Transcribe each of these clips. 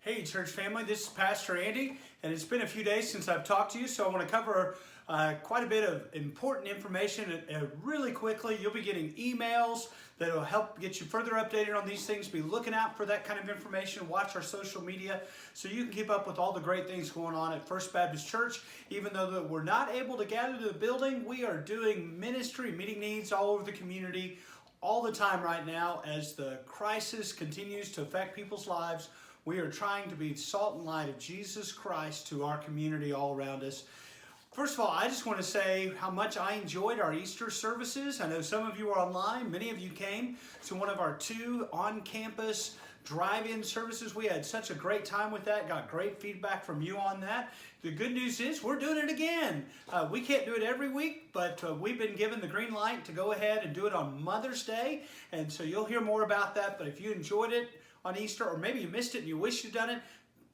Hey church family, this is Pastor Andy, and it's been a few days since I've talked to you, so I want to cover quite a bit of important information really quickly. You'll be getting emails that will help get you further updated on these things. Be looking out for that kind of information. Watch our social media so you can keep up with all the great things going on at First Baptist Church. Even though that we're not able to gather to the building, we are doing ministry, meeting needs all over the community all the time right now as the crisis continues to affect people's lives. We are trying to be salt and light of Jesus Christ to our community all around us. First of all, I just want to say how much I enjoyed our Easter services. I know some of you are online. Many of you came to one of our 2 on-campus drive-in services. We had such a great time with that. Got great feedback from you on that. The good news is we're doing it again. We can't do it every week, but we've been given the green light to go ahead and do it on Mother's Day. And so you'll hear more about that. But if you enjoyed it on Easter, or maybe you missed it and you wish you'd done it,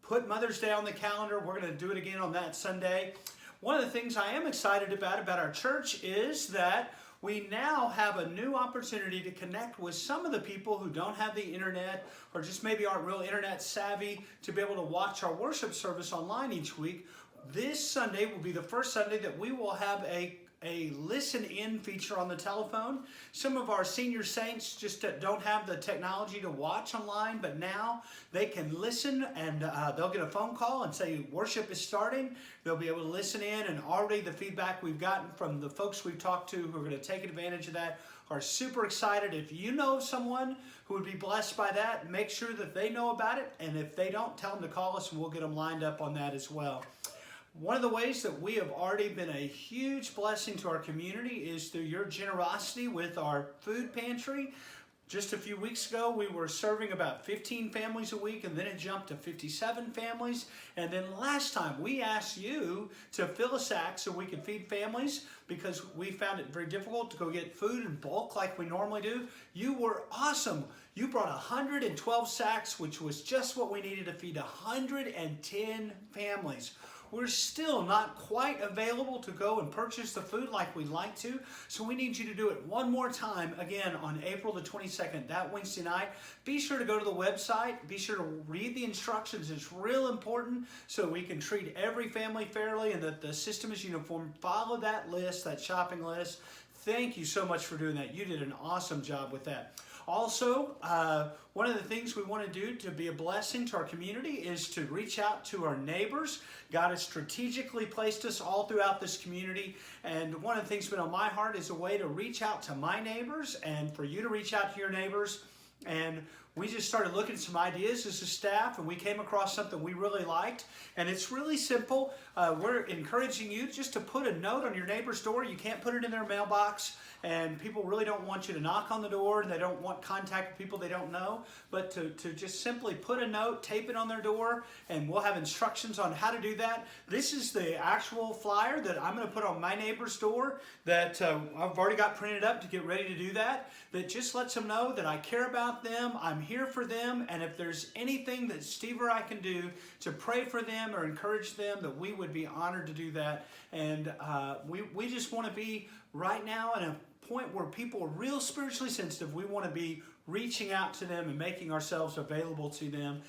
put Mother's Day on the calendar. We're going to do it again on that Sunday. One of the things I am excited about our church is that we now have a new opportunity to connect with some of the people who don't have the internet or just maybe aren't real internet savvy to be able to watch our worship service online each week. This Sunday will be the first Sunday that we will have a listen-in feature on the telephone. Some of our senior saints just don't have the technology to watch online, but now they can listen, and they'll get a phone call and say worship is starting. They'll be able to listen in, and already the feedback we've gotten from the folks we've talked to who are going to take advantage of that are super excited. If you know of someone who would be blessed by that, make sure that they know about it, and if they don't, tell them to call us and we'll get them lined up on that as well. One of the ways that we have already been a huge blessing to our community is through your generosity with our food pantry. Just a few weeks ago, we were serving about 15 families a week, and then it jumped to 57 families. And then last time, we asked you to fill a sack so we could feed families because we found it very difficult to go get food in bulk like we normally do. You were awesome. You brought 112 sacks, which was just what we needed to feed 110 families. We're still not quite available to go and purchase the food like we'd like to, so we need you to do it one more time, again, on April the 22nd, that Wednesday night. Be sure to go to the website. Be sure to read the instructions. It's real important so we can treat every family fairly and that the system is uniform. Follow that list, that shopping list. Thank you so much for doing that. You did an awesome job with that. Also, one of the things we want to do to be a blessing to our community is to reach out to our neighbors. God has strategically placed us all throughout this community, and one of the things that's been on my heart is a way to reach out to my neighbors and for you to reach out to your neighbors. And we just started looking at some ideas as a staff, and we came across something we really liked. And it's really simple. We're encouraging you just to put a note on your neighbor's door. You can't put it in their mailbox, and people really don't want you to knock on the door, and they don't want contact with people they don't know. But to just simply put a note, tape it on their door, and we'll have instructions on how to do that. This is the actual flyer that I'm going to put on my neighbor's door that I've already got printed up to get ready to do that. That just lets them know that I care about them, I'm here for them, and if there's anything that Steve or I can do to pray for them or encourage them, that we would be honored to do that. And we just want to be right now in a point where people are real spiritually sensitive. We want to be reaching out to them and making ourselves available to them.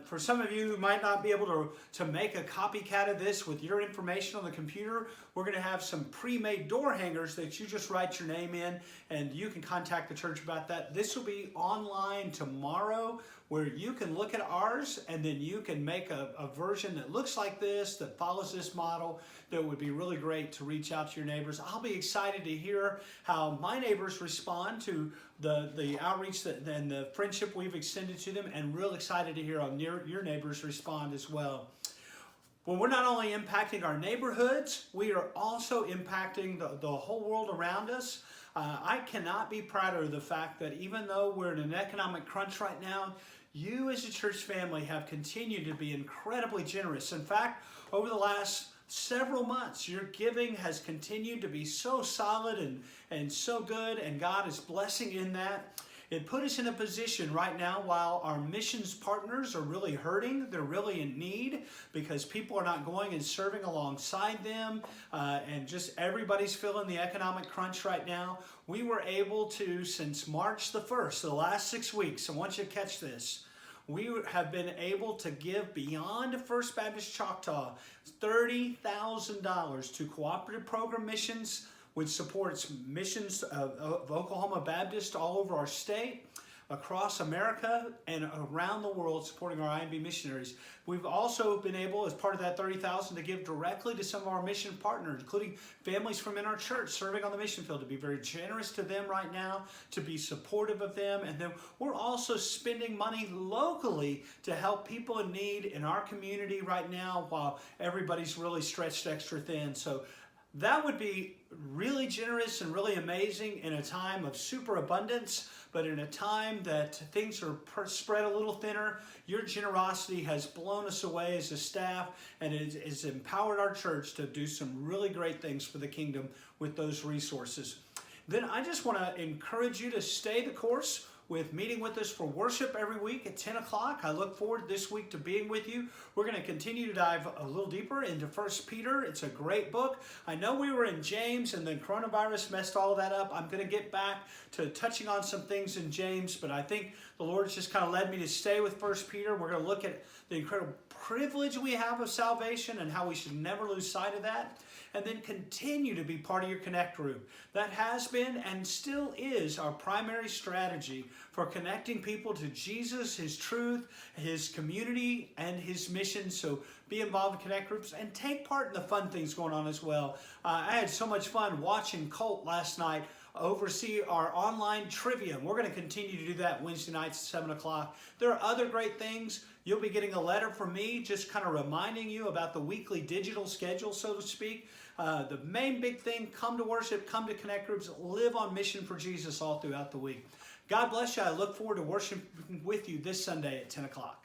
For some of you who might not be able to make a copycat of this with your information on the computer, we're going to have some pre-made door hangers that you just write your name in, and you can contact the church about that. This will be online tomorrow, where you can look at ours and then you can make a version that looks like this, that follows this model, that would be really great to reach out to your neighbors. I'll be excited to hear how my neighbors respond to the outreach and the friendship we've extended to them, and real excited to hear how your neighbors respond as well. Well, we're not only impacting our neighborhoods, we are also impacting the whole world around us. I cannot be prouder of the fact that even though we're in an economic crunch right now, you as a church family have continued to be incredibly generous. In fact, over the last several months, your giving has continued to be so solid and so good, and God is blessing in that. It put us in a position right now while our missions partners are really hurting. They're really in need because people are not going and serving alongside them, and just everybody's feeling the economic crunch right now. We were able to, since March the 1st, the last 6 weeks, I want you to catch this, we have been able to give beyond First Baptist Choctaw $30,000 to Cooperative Program Missions, which supports missions of Oklahoma Baptist all over our state, across America and around the world, supporting our IMB missionaries. We've also been able, as part of that $30,000, to give directly to some of our mission partners, including families from in our church serving on the mission field, to be very generous to them right now, to be supportive of them. And then we're also spending money locally to help people in need in our community right now while everybody's really stretched extra thin. So that would be really generous and really amazing in a time of superabundance, but in a time that things are spread a little thinner. Your generosity has blown us away as a staff, and it has empowered our church to do some really great things for the kingdom with those resources. Then I just want to encourage you to stay the course with meeting with us for worship every week at 10 o'clock. I look forward this week to being with you. We're going to continue to dive a little deeper into 1 Peter. It's a great book. I know we were in James and then coronavirus messed all that up. I'm going to get back to touching on some things in James, but I think the Lord's just kind of led me to stay with 1 Peter. We're going to look at the incredible privilege we have of salvation and how we should never lose sight of that. And then continue to be part of your Connect group. That has been and still is our primary strategy for connecting people to Jesus, His truth, His community, and His mission. So be involved in Connect groups and take part in the fun things going on as well. I had so much fun watching Colt last night oversee our online trivia. We're going to continue to do that Wednesday nights at 7 o'clock. There are other great things. You'll be getting a letter from me just kind of reminding you about the weekly digital schedule, so to speak. The main big thing, come to worship, come to Connect groups, live on mission for Jesus all throughout the week. God bless you. I look forward to worshiping with you this Sunday at 10 o'clock.